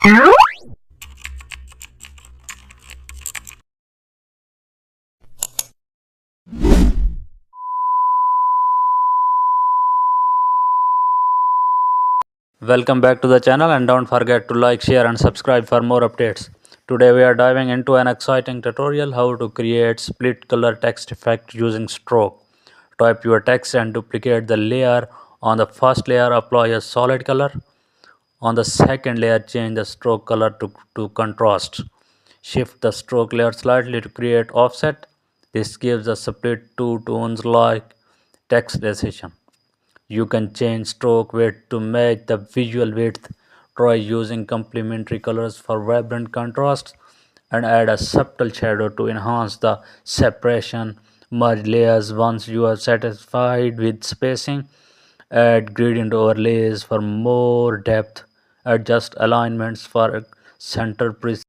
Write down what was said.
Welcome back to the channel and don't forget to like, share and subscribe for more updates. Today we are diving into an exciting tutorial how to create split color text effect using stroke. Type your text and duplicate the layer. On the first layer apply a solid color. On the second layer change the stroke color to contrast. Shift the stroke layer slightly to create offset. This gives a split two tones like text decision. You can change stroke weight to match the visual width. Try using complementary colors for vibrant contrast and add a subtle shadow to enhance the separation. Merge layers once you are satisfied with spacing. Add gradient overlays for more depth. Adjust alignments for center precision.